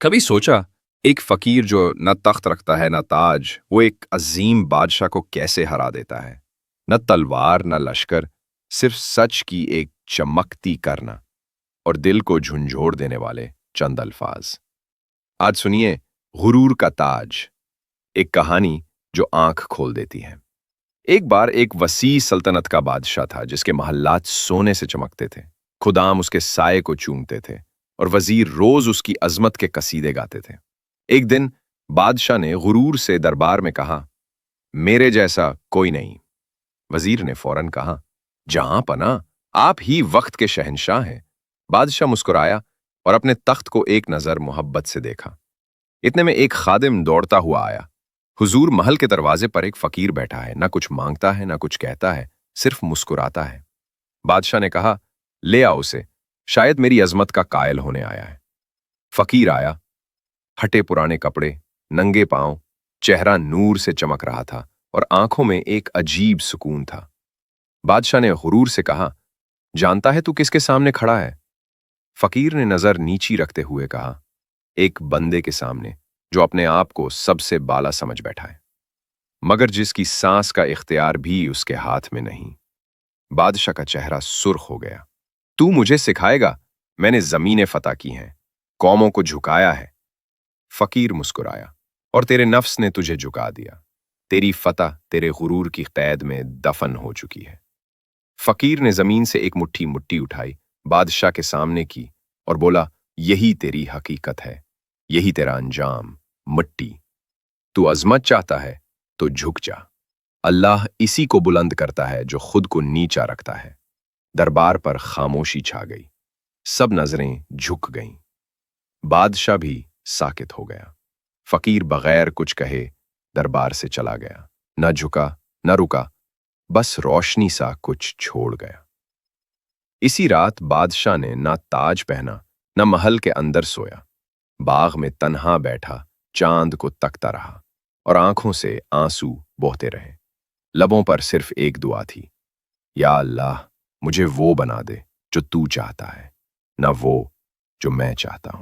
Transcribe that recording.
कभी सोचा एक फकीर जो न तख्त रखता है न ताज, वो एक अजीम बादशाह को कैसे हरा देता है। न तलवार न लश्कर, सिर्फ सच की एक चमकती करना और दिल को झुंझोड़ देने वाले चंद अल्फाज। आज सुनिए गुरूर का ताज, एक कहानी जो आंख खोल देती है। एक बार एक वसी सल्तनत का बादशाह था जिसके महल्लात सोने से चमकते थे। खुदाम उसके साये को चूमते थे और वजीर रोज उसकी अजमत के कसीदे गाते थे। एक दिन बादशाह ने गुरूर से दरबार में कहा, मेरे जैसा कोई नहीं। वजीर ने फौरन कहा, जहां पना, आप ही वक्त के शहंशाह हैं। बादशाह मुस्कुराया और अपने तख्त को एक नजर मोहब्बत से देखा। इतने में एक खादिम दौड़ता हुआ आया। हुजूर, महल के दरवाजे पर एक फकीर बैठा है, ना कुछ मांगता है ना कुछ कहता है, सिर्फ मुस्कुराता है। बादशाह ने कहा, ले आओ उसे, शायद मेरी अजमत का कायल होने आया है। फकीर आया, हटे पुराने कपड़े, नंगे पांव, चेहरा नूर से चमक रहा था और आंखों में एक अजीब सुकून था। बादशाह ने गुरूर से कहा, जानता है तू किसके सामने खड़ा है? फकीर ने नजर नीची रखते हुए कहा, एक बंदे के सामने जो अपने आप को सबसे बाला समझ बैठा है, मगर जिसकी सांस का इख्तियार भी उसके हाथ में नहीं। बादशाह का चेहरा सुर्ख हो गया। तू मुझे सिखाएगा? मैंने जमीनें फतह की हैं, कौमों को झुकाया है। फकीर मुस्कुराया, और तेरे नफ्स ने तुझे झुका दिया। तेरी फतह तेरे गुरूर की कैद में दफन हो चुकी है। फकीर ने जमीन से एक मुट्ठी मिट्टी उठाई, बादशाह के सामने की और बोला, यही तेरी हकीकत है, यही तेरा अंजाम, मिट्टी। तू अजमत चाहता है तो झुक जा। अल्लाह इसी को बुलंद करता है जो खुद को नीचा रखता है। दरबार पर खामोशी छा गई, सब नजरें झुक गईं। बादशाह भी साकित हो गया। फकीर बगैर कुछ कहे दरबार से चला गया, न झुका न रुका, बस रोशनी सा कुछ छोड़ गया। इसी रात बादशाह ने ना ताज पहना न महल के अंदर सोया। बाग में तन्हा बैठा चांद को तकता रहा और आंखों से आंसू बहते रहे। लबों पर सिर्फ एक दुआ थी, या अल्लाह, मुझे वो बना दे जो तू चाहता है, न वो जो मैं चाहता हूं।